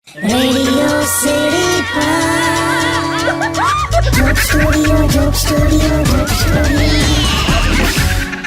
Radio city joke studio.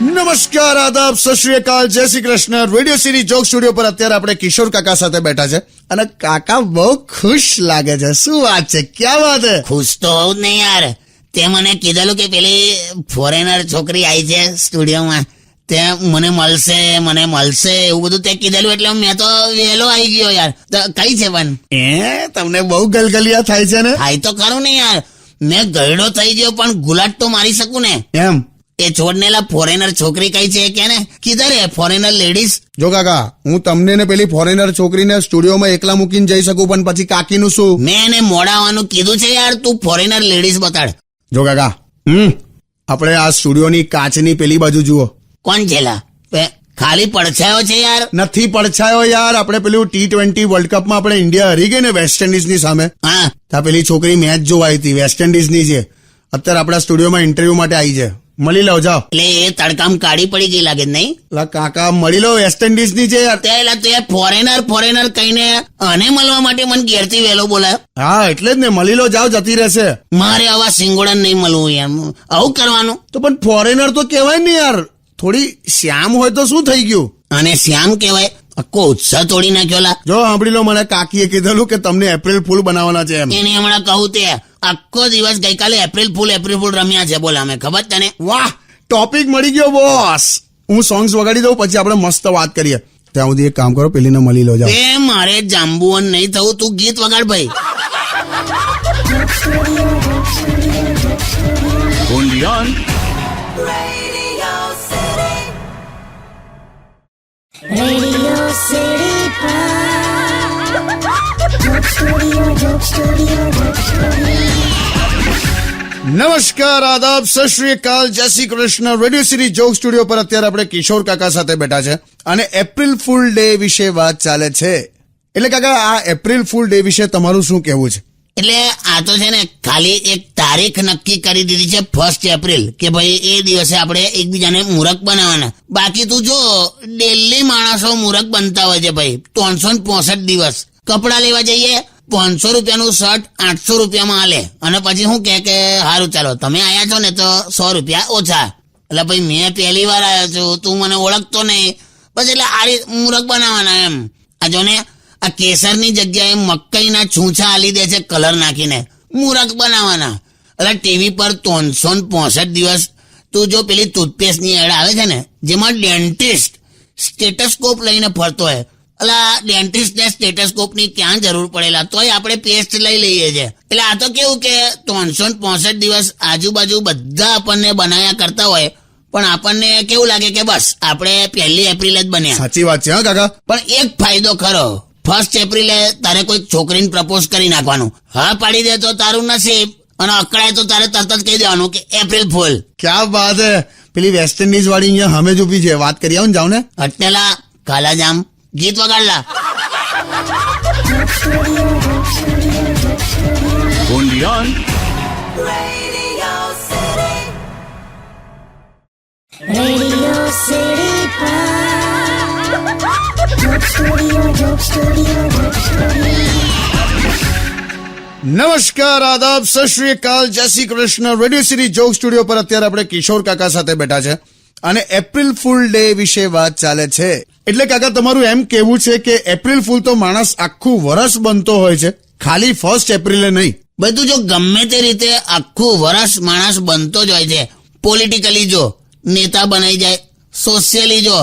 નમસ્કાર, આદાબ, સત શ્રી અકાલ, જય Shri Krishna. Radio city joke studio પર અત્યારે આપણે કિશોર કાકા સાથે બેઠા છે અને કાકા બહુ ખુશ લાગે છે. શું વાત છે? ક્યાં વાત હે? ખુશ તો હોઉં જ નહીં યાર. તે મને કીધેલું કે પેલી ફોરેનર છોકરી આવી છે સ્ટુડિયોમાં, તે મને મળશે એવું બધું તે કીધેલું, એટલે મેં તો વહેલો આવી ગયો યાર. તો કઈ છે પણ? તમને બહુ ગલગલિયા થાય છે ને? થાય તો ખરું ને યાર, મેં ગયડો થઈ ગયો પણ ગુલાટ તો મારી શકું ને. એમ એ છોડનેલા ફોરેનર છોકરી કઈ છે કે ને કીધા રે ફોરેનર લેડીઝ. જો કાકા, હું તમને ને પેલી ફોરેનર છોકરીને સ્ટુડિયોમાં એકલા મૂકીને જઈ શકું, પણ પછી કાકીનું શું? મેં એને મોડા આવવાનું કીધું છે યાર, તું ફોરેનર લેડીઝ બતાડ. જો કાકા, આપણે આ સ્ટુડિયોની કાચની પેલી બાજુ જુઓ. કોણ છેલા? ખાલી પડછાયો છે યાર. નથી પડછાયો યાર. આપણે પેલું T20 વર્લ્ડ કપમાં આપણે ઇન્ડિયા હરી ગઈ ને વેસ્ટ ઇન્ડિઝની સામે, હા, ત્યાં પેલી છોકરી મેચ જોવા આવી હતી, વેસ્ટ ઇન્ડિઝની છે. અત્યારે આપણા સ્ટુડિયોમાં ઇન્ટરવ્યુ માટે આવી છે. મળી લો, જાઓ. એટલે એ તડકામ કાઢી પડી ગઈ લાગે નહીં? લા કાકા, મળી લો, વેસ્ટ ઇન્ડિઝની છે યાર. તેલા તે ફોરેનર કહીને આને મળવા માટે મને ઘેરથી વહેલો બોલાયો. હા, એટલે જ ને, મળી લો, જાઓ, જતી રહેશે. મારે આવા સિંગોડા નહીં મળવું યાર, આવું કરવાનું. તો પણ ફોરેનર તો કહેવાય ને યાર. થોડી શ્યામ હોય તો શું થઈ ગયું? અને શ્યામ કહેવાય? આખો ઉત્સાહ તોડી નાખ્યો લા. જો સાંભળી લો, મને કાકીએ કીધેલું કે તમને એપ્રિલ ફૂલ બનાવવાના છે એમ. એને હમણાં કહું તે આખો દિવસ ગઈકાલે એપ્રિલ ફૂલ રમ્યા છે. બોલ, અમે ખબર તને? વાહ, ટોપિક મળી ગયો બોસ. હું સોંગ્સ વગાડી દઉં, પછી આપણે મસ્ત વાત કરીએ. ત્યાં સુધી એક કામ કરો, પેલીને મળી લો, જાઓ. એ મારે જાંબુવન નહીં થવું, તું ગીત વગાડ ભાઈ. Radio city joke studio. નમસ્કાર, આદાબ, સત શ્રી અકાલ, જય Shri Krishna. Radio city joke studio પર અત્યારે આપણે કિશોર કાકા સાથે બેઠા છે અને એપ્રિલ ફૂલ ડે વિશે વાત ચાલે છે. એટલે કાકા, આ એપ્રિલ ફૂલ ડે વિશે તમારું શું કહેવું છે? એટલે આ તો છે ને ખાલી એક તારીખ નક્કી કરી દીધી છે 1 એપ્રિલ, કે ભાઈ એ દિવસે આપણે એકબીજાને મૂરખ બનાવવાના. બાકી તું જો ડેલી માણસો મૂરખ બનતા હોય છે ભાઈ. 365 દિવસ કપડા લેવા જઈએ, 500 રૂપિયાનું શર્ટ 800 રૂપિયામાં આલે, અને પછી શું કે સારું ચાલો તમે આયા છો ને તો 100 રૂપિયા ઓછા. એટલે ભાઈ મેં પહેલી વાર આવ્યો છું, તું મને ઓળખતો નહીં, બસ એટલે આ મૂરખ બનાવવાના એમ. આ જો ને, આ કેસરની જગ્યાએ મકાઈના છૂછા આલી દે છે કલર નાખીને, મૂરખ બનાવવાના. એટલે ટીવી પર 365 દિવસ તું જો પેલી ટૂથપેસ્ટની એડ આવે છે ને, જેમાં ડેન્ટિસ્ટ સ્ટેટસ્કોપ લઈને ફરતો હોય. એટલે ડેન્ટિસ્ટ ને સ્ટેટસ્કોપની ક્યાં જરૂર પડેલા, તોય આપણે પેસ્ટ લઈ લઈએ છે. એટલે આ તો કેવું કે 365 દિવસ આજુબાજુ બધા આપણને બનાવ્યા કરતા હોય, પણ આપણને કેવું લાગે કે બસ આપણે 1 એપ્રિલ જ બન્યા. સાચી વાત છે હા કાકા. પણ એક ફાયદો ખરો, 1 એપ્રિલે તારે કોઈ છોકરીને પ્રપોઝ કરી નાખવાનું. હા પાડી દે તો તારું નસીબ, અને અકળાય તો તારે તરત જ કહી દેવાનું કે એપ્રિલ ફૂલ. ક્યાં વાત હે. પેલી વેસ્ટ ઇન્ડિઝ વાળી અહીંયા સામે જ ઊભી છે, વાત કરી આવો ને, જાઓ ને. અટેલા કાલાજામ ગીત વગાડલા. Radio city joke studio. નમસ્કાર, આદાબ, સત શ્રી અકાલ, જય Shri Krishna. Radio city joke studio પર અત્યારે આપણે કિશોર કાકા સાથે બેઠા છે અને એપ્રિલ ફૂલ ડે વિશે વાત ચાલે છે. એટલે કાકા, તમારું એમ કેવું છે કે એપ્રિલ ફૂલ તો માણસ આખું વર્ષ બનતો હોય છે, ખાલી 1 એપ્રિલે નહીં? બધું જો ગમે તે રીતે આખું વર્ષ માણસ બનતો જ હોય છે. પોલિટિકલી જો નેતા બનાઈ જાય, સોશિયલી જો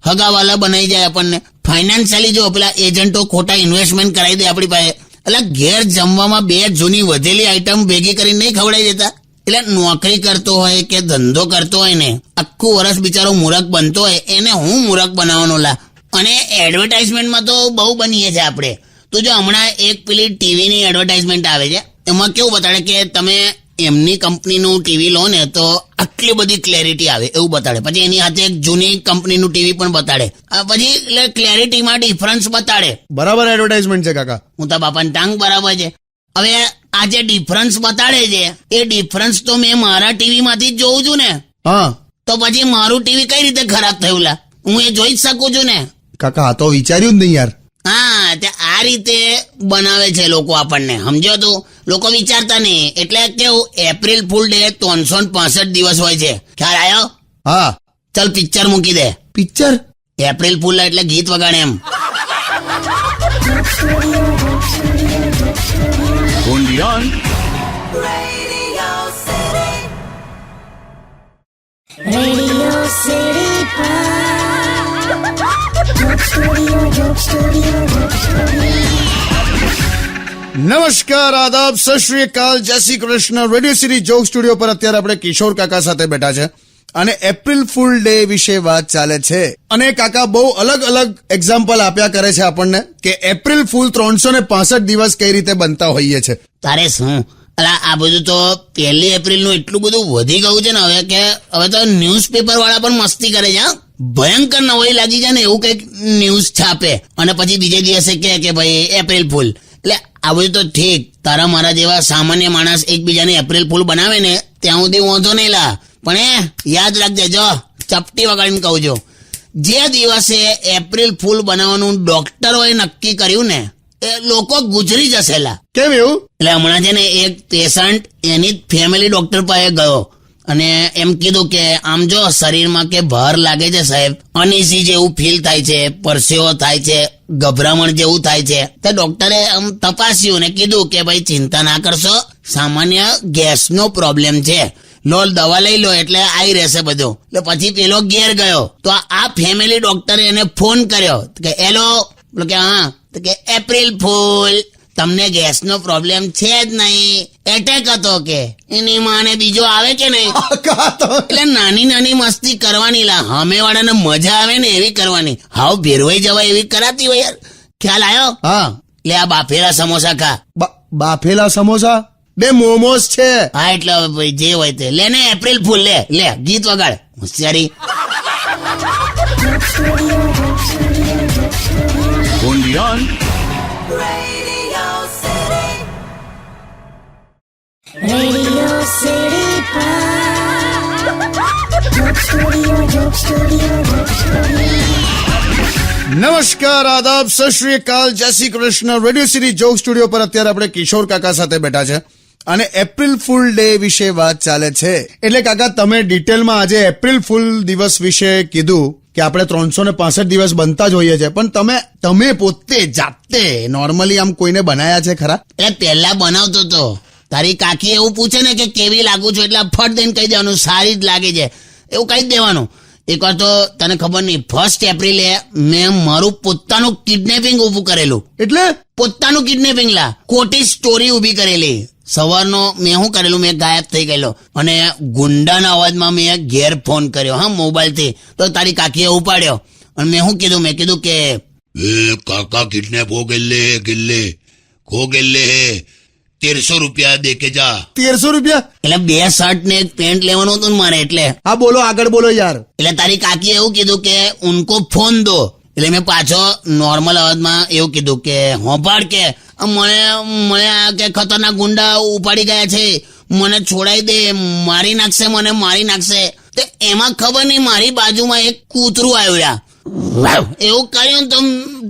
હગાવાલા બનાઈ જાય આપણને, ફાઇનાન્શિયલી જો પેલા એજન્ટો ખોટા ઇન્વેસ્ટમેન્ટ કરાવી દે આપણી પાસે. એટલે ઘેર જમવામાં 2 જૂની વધેલી આઈટમ ભેગી કરીને નહીં ખવડાવી દેતા. એટલે નોકરી કરતો હોય કે ધંધો કરતો હોય ને, આખું વર્ષ બિચારો મૂરખ બનતો હોય, એને હું મૂરખ બનાવવાનો લા. અને એડવર્ટાઇઝમેન્ટમાં તો બહુ બનીએ છે આપણે. તો જો હમણાં એક પેલી ટીવીની એડવર્ટાઇઝમેન્ટ આવે છે, એમાં કેવું બતાડે કે તમે એમની કંપનીનું ટીવી લો ને તો આટલી બધી ક્લેરિટી આવે એવું બતાડે. પછી એની સાથે એક જૂની કંપનીનું ટીવી પણ બતાડે. પછી એટલે ક્લેરિટીમાં ડિફરન્સ બતાડે. બરાબર એડવર્ટાઇઝમેન્ટ છે કાકા. હું તો બાપાને ટાંગ બરાબર છે. હવે આ જે ડિફરન્સ બતાડે છે, એ ડિફરન્સ તો મેં મારા ટીવી માંથી જ જોઉં છું ને. હા, તો પછી મારું ટીવી કઈ રીતે ખરાબ થયું લા? હું એ જોઈ જ શકું છું ને કાકા. આ તો વિચાર્યું જ નહીં યાર. હા, તે આ આ રીતે બનાવે છે લોકો આપણને, સમજો તું? લોકો વિચારતા નહીં, એટલે કેવું એપ્રિલ ફૂલ ડે 365 દિવસ હોય છે, ખ્યાલ આવ્યો? હા. ચલ પિક્ચર મૂકી દે. પિક્ચર? એપ્રિલ ફૂલ એટલે ગીત વગાડે એમ. Radio City Joke Studio, Joke Studio, Joke Studio. નમસ્કાર, આદાબ, સત શ્રી અકાલ, જય Shri Krishna. Radio city joke studio પર અત્યારે આપણે કિશોર કાકા સાથે બેઠા છે અને એપ્રિલ ફૂલ ડે વિશે વાત ચાલે છે. અને કાકા બહુ અલગ અલગ એક્ઝામ્પલ આપ્યા કરે છે આપણને કે એપ્રિલ ફૂલ 365 દિવસ કઈ રીતે બનતા હોઈએ છે. તારે શું અલા, આ બધું તો 1 એપ્રિલ નું એટલું બધું વધી ગયું છે ને હવે કે હવે તો ન્યૂઝપેપર વાળા પણ મસ્તી કરે છે. હા, ભયંકર નવાઈ લાગી જાય ને એવું કઈક ન્યૂઝ છાપે અને પછી બીજે દિવસે કે ભાઈ એપ્રિલ ફૂલ. એટલે આ બધું તો ઠીક, તારા મારા જેવા સામાન્ય માણસ એકબીજાને એપ્રિલ ફૂલ બનાવે ને ત્યાં સુધી વાંધો નહીં લા, પણ યાદ રાખજે, જો ચપટી વગાડીને કહું છું, જે દિવસે એપ્રિલ ફૂલ બનાવવાનું ડોક્ટરોએ નક્કી કર્યું ને એ લોકો ગુજરી જશે લા. કેમ એવું? એટલે હમણાં છે ને એક પેશન્ટ એની ફેમિલી ડોક્ટર પાસે ગયો અને એમ કીધું કે આમ જો શરીરમાં કે ભાર લાગે છે સાહેબ, અનઈઝી જેવું ફીલ થાય છે, પરસેવો થાય છે, ગભરામણ જેવું થાય છે. તો ડોક્ટરે આમ તપાસ્યું ને કીધું કે ભાઈ ચિંતા ના કરશો, સામાન્ય ગેસનો પ્રોબ્લેમ છે, લો દવા લઈ લો એટલે આવી રહેશે બધું. એટલે પછી પેલો ઘેર ગયો તો આ ફેમિલી ડોક્ટરે એને ફોન કર્યો કે હેલો, કે હા, તો કે એપ્રિલ ફૂલ, તમને ગેસનો પ્રોબ્લેમ છે જ નહીં, એટેક હતો કે એની માને બીજો આવે કે નહીં. એટલે નાની નાની મસ્તી કરવાની લા, સામે વાળાને મજા આવે ને એવી કરવાની, હાવ ભેરવાઈ જવાય એવી કરાતી હોય યાર. ખ્યાલ આવ્યો? હા. લે આ બાફેલા સમોસા ખા. બાફેલા સમોસા? બે મોમોસ છે. હા, એટલે હવે ભાઈ જે હોય તે લે ને, એપ્રિલ ફૂલ લે ગીત વગાડ, હોશિયારી. Radio City Joke Studio, Joke Studio, Joke Studio. નમસ્કાર, આદાબ, સત શ્રી અકાલ, જય Shri Krishna. Radio city joke studio પર અત્યારે આપણે કિશોર કાકા સાથે બેઠા છે અને એપ્રિલ ફૂલ ડે વિશે વાત ચાલે છે. એટલે કાકા તમે ડિટેલમાં આજે એપ્રિલ ફૂલ દિવસ વિશે કીધું કે આપણે 365 દિવસ બનતા જ હોઈએ છે, પણ તમે પોતે જાતે નોર્મલી આમ કોઈને બનાયા છે ખરા? એટલે પહેલા બનાવતો તો, તારી કાકી એવું પૂછે ને કે કેવી લાગુ છું એટલે ફટ દઈને કહી દેવાનું સારી જ લાગે છે એવું કહી દેવાનું. એકવાર તો તને ખબર નહીં, 1 એપ્રિલે મેં મારું પોતાનું કિડનેપિંગ ઊભું કરેલું. એટલે પોતાનું કિડનેપિંગ લા, ખોટી સ્ટોરી ઊભી કરેલી. સવારનો મેં શું કરેલું, મેં ગાયબ થઈ ગયેલો અને ગુંડાના અવાજમાં મેં ઘેર ફોન કર્યો, હા, મોબાઈલથી. તો તારી કાકીએ ઉપાડ્યો અને મેં શું કીધું, મેં કીધું કે काका किडनैप हो गिल्ले खो गिल्ले 1300 रुपया दे के जा. 1300 રૂપિયા? એટલે 2 શર્ટ ને 1 પેન્ટ લેવાનું હતું ને મારે એટલે. હા, બોલો, આગળ બોલો યાર. એટલે તારી કાકીએ એવું કીધું કે ઉनको ફોન દો. એટલે મેં પાછો નોર્મલ અવાજમાં એવું કીધું કે હોંભાડ કે મને આ કે ખતરનાક ગુંડા ઉપાડી ગયા છે, મને છોડાઈ દે, મારી નાખશે, મને મારી નાખશે. તો એમાં ખબર નહીં મારી બાજુમાં એક કૂતરું આવ્યું. એવું કર્યું તો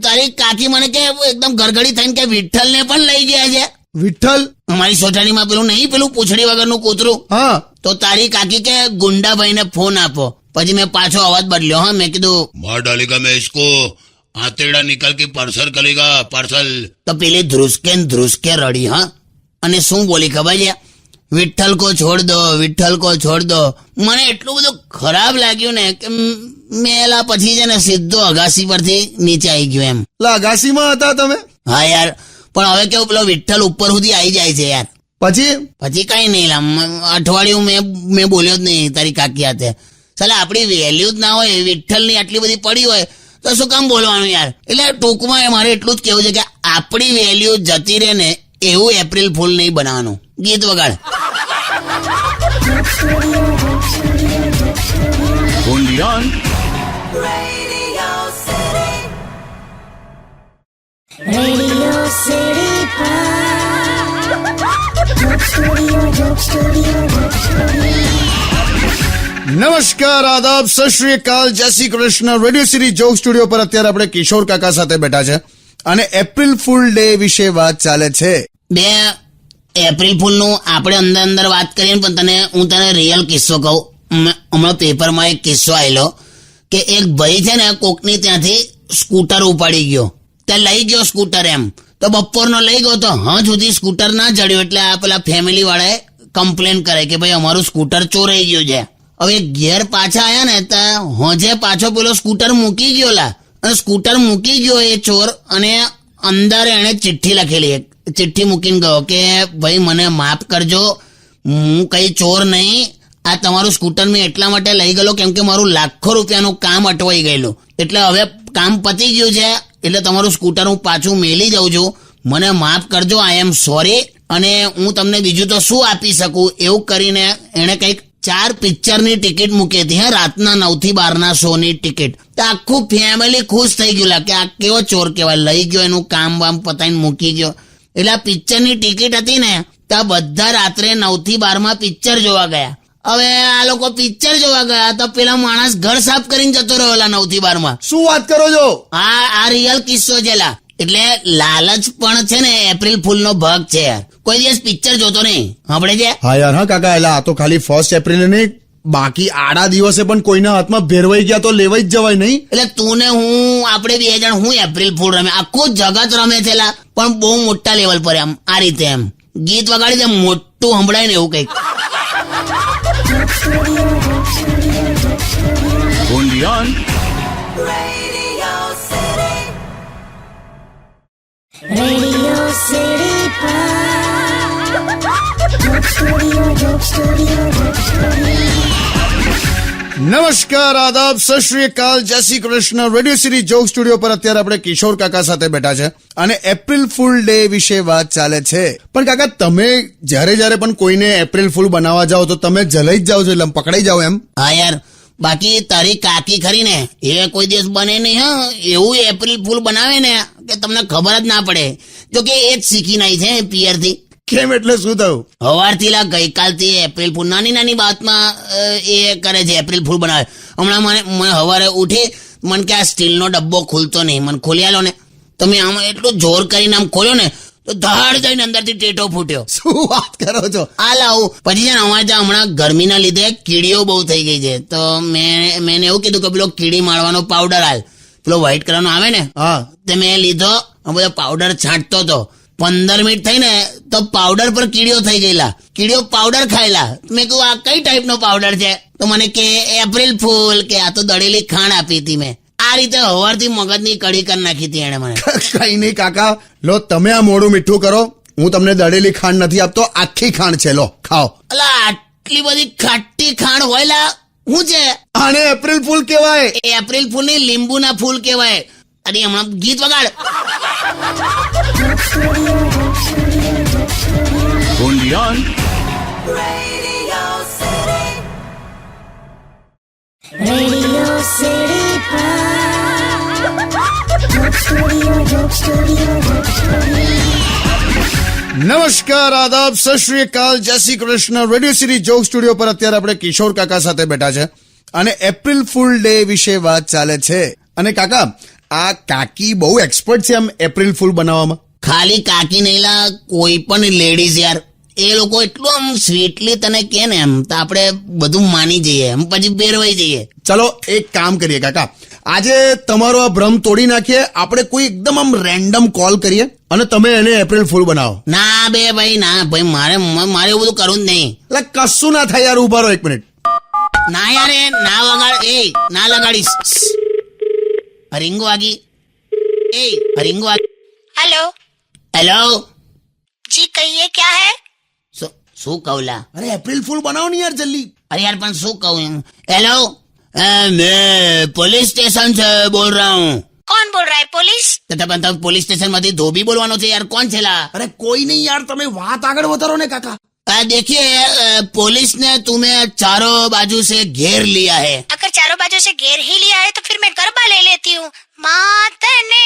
તારી કાકી મને કે એકદમ ગરગડી થઈને કે વિઠ્ઠલને પણ લઈ ગયા છે. વિઠ્ઠલ? અમારી સોસાયટીમાં પેલું પૂંછડી વગરનું કૂતરું. હા. તો તારી કાકી કે ગુંડાભાઈને ફોન આપો. પછી મેં પાછો અવાજ બદલ્યો. હા, મેં કીધું मार डालेगा मैं इसको, आंतेड़ा निकल के पार्सल करेगा पार्सल. તો પેલી ધ્રુસકે રડી. હા, અને શું બોલી ખબર છે, વિઠ્ઠલ કો છોડ દો, વિઠ્ઠલ કો છોડ દો. મને એટલું બધું ખરાબ લાગ્યું ને કે મેલા પછી છે ને સીધો અગાસી પરથી નીચે આવી ગયો એમ. અગાસીમાં હતા તમે? હા યાર, પણ હવે કેવું, પેલો વિઠ્ઠલ ઉપર સુધી આવી જાય છે યાર. પછી કઈ નહીં, અઠવાડિયું મેં બોલ્યો જ નહીં તારી કાકી હાથે. સાલા આપણી વેલ્યુ જ ના હોય, વિઠ્ઠલની આટલી બધી પડી હોય તો શું કામ બોલવાનું યાર. એટલે ટૂંકમાં મારે એટલું જ કેવું છે કે આપણી વેલ્યુ જતી રહે ને એવું એપ્રિલ ફૂલ નહીં બનાવવાનું. ગીત વગાડ. Radio City Joke Studio, Joke Studio, Joke Studio. નમસ્કાર, આદાબ, સત શ્રી અકાલ, જય Shri Krishna. Radio city joke studio પર અત્યારે આપણે કિશોર કાકા સાથે બેઠા છે અને એપ્રિલ ફૂલ ડે વિશે વાત ચાલે છે. બે એપ્રિલ ફૂલ નું આપણે અંદર વાત કરીએ પણ હું તને રિયલ કિસ્સો કહું. હમણાં પેપરમાં એક કિસ્સો આવેલો કે એક ભાઈ છે ને કોકની ત્યાંથી સ્કૂટર ઉપાડી ગયો, ત્યાં લઈ ગયો સ્કૂટર એમ તો બપોરનો લઈ ગયો તો સુધી સ્કૂટર ના ચડ્યો એટલે આ પેલા ફેમિલી વાળાએ કમ્પ્લેન કરે કે ભાઈ અમારું સ્કૂટર ચોરાઈ ગયું છે. હવે ઘેર પાછા આયા ને તો હોજે પાછો પેલો સ્કૂટર મૂકી ગયો લા, અને સ્કૂટર મૂકી ગયો એ ચોર, અને અંદર એને ચિઠ્ઠી લખેલી, ચિઠ્ઠી મૂકીને ગયો કે ભાઈ મને માફ કરજો, હું કઈ ચોર નહીં, આ તમારું સ્કૂટર મેં એટલા માટે લઈ ગયેલો કેમ કે મારું લાખો રૂપિયાનું કામ અટવાઈ ગયેલું, એટલે હવે કામ પતી ગયું છે એટલે તમારું સ્કૂટર હું પાછું મેલી જાઉં છું, મને માફ કરજો, આઈ એમ સોરી, અને હું તમને બીજું તો શું આપી શકું. એવું કરીને એને કંઈક 4 પિક્ચરની ટિકિટ મૂકી હતી, રાતના 9 થી 12 શોની ટિકિટ. તો આખું ફેમિલી ખુશ થઈ ગયું કે આ કેવો ચોર કહેવાય, લઈ ગયો એનું કામ વામ પતાઈને મૂકી ગયો. એટલે આ પિક્ચરની ટિકિટ હતી ને તો બધા રાત્રે 9 થી 12 પિક્ચર જોવા ગયા. હવે આ લોકો પિક્ચર જોવા ગયા તો પેલા માણસ ઘર સાફ કરીને જતો રહ્યો 9 થી 12. શું વાત કરો છો? આ રિયલ કિસ્સો છે લા. એટલે લાલચ પણ છે ને એપ્રિલ ફૂલ નો ભાગ છે યાર. કોઈ દિવસ પિક્ચર જોતો નહીં આપણે છે. હા યાર, હા કાકા, એટલે આ તો ખાલી 1 એપ્રિલ નહીં, બાકી આડા દિવસે પણ કોઈના હાથમાં ભેરવાઈ ગયા તો લેવાઈ જ જવાય નહીં. એટલે તું ને હું આપણે 2 જણ હું એપ્રિલ ફૂલ રમે, આખું જગત રમે છે લા, પણ બહુ મોટા લેવલ પર એમ આ રીતે એમ ગીત વગાડી દે મોટું સંભળાય ને એવું કઈક. Radio City Joke Studio, Joke Studio, Joke Studio. નમસ્કાર, આદાબ, સત શ્રી અકાલ, જય Shri Krishna. Radio city joke studio પર અત્યારે આપણે કિશોર કાકા સાથે બેઠા છે અને એપ્રિલ ફૂલ ડે વિશે વાત ચાલે છે. પણ કાકા, તમે જ્યારે પણ કોઈને એપ્રિલ ફૂલ બનાવવા જાઓ તો તમે જલાઈ જ જાઓ છો, એટલે પકડાઈ જાઓ એમ? હા યાર, બાકી તારી કાકી ખરી ને એ કોઈ દિવસ બને નહીં. એવું એપ્રિલ ફૂલ બનાવે ને કે તમને ખબર જ ના પડે. જો કે એ જ શીખીને આવી છે પિયર થી. કેમ, એટલે શું થયું? સવારથી લા ગઈકાલથી એપ્રિલ ફૂલ નાની બાતમાં એ કરે છે, એપ્રિલ ફૂલ બનાવે. હમણાં મને સવારે ઉઠી મને કે આ સ્ટીલનો ડબ્બો ખુલતો નહીં, મને ખોલી આલો ને. તો મેં આમ એટલું જોર કરીને આમ ખોલ્યો ને તો ધડ જઈને અંદરથી ટેટો ફૂટ્યો. શું વાત કરો છો? આ લાવું પછી છે ને અમારે ત્યાં હમણાં ગરમીના લીધે કીડીઓ બહુ થઈ ગઈ છે, તો મેં એવું કીધું કે પેલો કીડી મારવાનો પાવડર હાલ, પેલો વ્હાઈટ કલરનો આવે ને, હા, તે મેં લીધો, બધો પાવડર છાંટતો હતો. 15 મિનિટ થઈ ને તો પાવડર પર કીડીઓ થઈ ગયેલા, કીડીઓ પાવડર ખાયેલા. મેં કહ્યું આ કઈ ટાઈપનો પાવડર છે? તો મને કે એપ્રિલ ફૂલ, કે આ તો દળેલી ખાંડ આપી હતી મેં. આ રીતે સવારથી મગજની કઢી કરી નાખી હતી એને મને. કઈ નહીં કાકા, લો તમે આ મોડું મીઠું કરો, હું તમને દળેલી ખાંડ નથી આપતો, આખી ખાંડ છે, લો ખાઓ. અલા આટલી બધી ખાટી ખાંડ હોય લા, શું છે? આને એપ્રિલ ફૂલ કહેવાય. એપ્રિલ ફૂલ ની લીંબુના ફૂલ કહેવાય. અરે હમણાં ગીત વગાડ. Radio City Joke Studio, Joke Studio, Joke Studio. નમસ્કાર, આદાબ, સત શ્રી અકાલ, જય Shri Krishna. Radio city joke studio પર અત્યારે આપણે કિશોર કાકા સાથે બેઠા છે અને એપ્રિલ ફૂલ ડે વિશે વાત ચાલે છે. અને કાકા, આ કાકી બહુ એક્સપર્ટ છે આમ એપ્રિલ ફૂલ બનાવવામાં. ખાલી કાકી નહીં લા, કોઈ પણ લેડીઝ યાર, એ લોકો એટલું આમ સ્વીટલી તને કે ને એમ તો આપણે બધું માની જઈએ, એમ પછી બેરવાઈ જઈએ. ચલો એક કામ કરીએ કાકા, આજે તમારો આ ભ્રમ તોડી નાખીએ, આપણે કોઈ એકદમ આમ રેન્ડમ કોલ કરીએ અને તમે એને એપ્રિલ ફૂલ બનાવો. ના બે ભાઈ, ના ભાઈ, મારે એવું બધું કરવું જ નહીં. એટલે કશું ના થાય યાર, ઉભા રહો 1 મિનિટ. ના યાર, એ ના વગાડ, એ ના લગાડીશ. રિંગ વાગી, એ રિંગ વાગી. हेलो હેલો, जी कहिए क्या है? શું કહું લા? અરે એપ્રિલ ફૂલ બનાવો ને યાર જલ્દી. અરે યાર પણ શું કહું? હેલો, मैं पुलिस स्टेशन से बोल रहा हूँ. कौन बोल रहा है? पुलिस? तब पुलिस स्टेशन માંથી ધોબી બોલવાનો છે યાર. કોણ છે લા? અરે કોઈ નહીં યાર, તમે વાત આગળ વધારો ને કાકા. देखिए, पुलिस ने तुम्हें चारों बाजू से घेर लिया है. अगर चारों बाजू से घेर ही लिया है तो फिर मैं गरबा ले लेती हूँ. मातने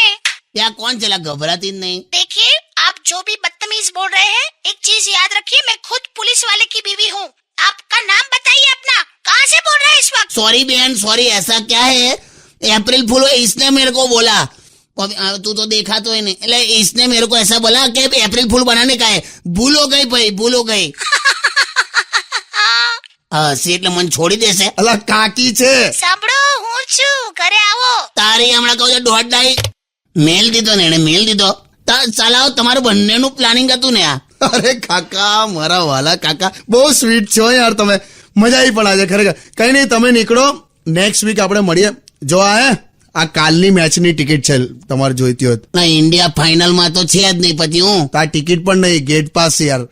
ત્યાં કોણ છે લા? घबराती જ नहीं. देखिए, आप जो भी बदतमीज बोल रहे हैं, एक चीज याद रखिए, मैं खुद पुलिस वाले की बीवी हूँ. आपका नाम बताइए अपना, कहाँ से बोल रहे हैं इस वक्त? सॉरी बहन, सॉरी, ऐसा क्या है? अप्रैल फूल इसने मेरे को बोला. तू तो देखा तो है नहीं એટલે इसने मेरे को ऐसा बोला कि अप्रैल फूल बनाने का है भूल हो गई भाई भूल हो गई હસી એટલે મન છોડી દેશે અલા કાકી છે. સાંભળો હું છું ઘરે આવો તારી હમણાં કહું છું દોઢ ડાઈ મેલ દીધો ને એને મેલ દીધો ચલાવો તમારું બંનેનું પ્લાનિંગ હતું ને આ અરે કાકા મારા વાલા કાકા બહુ સ્વીટ છો યાર તમે. મજા આવી પણ આજે ખરેખર. કઈ નહીં તમે નીકળો નેક્સ્ટ વીક આપણે મળીએ. જો આ કાલની મેચની ટિકિટ છે તમારે જોઈતી હોત ના ઇન્ડિયા ફાઇનલમાં તો છે જ નહીં પછી હું તો આ ટિકિટ પણ નહીં ગેટ પાસ યાર.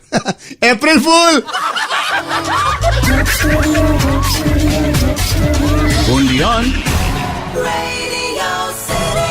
April fool. Radio City.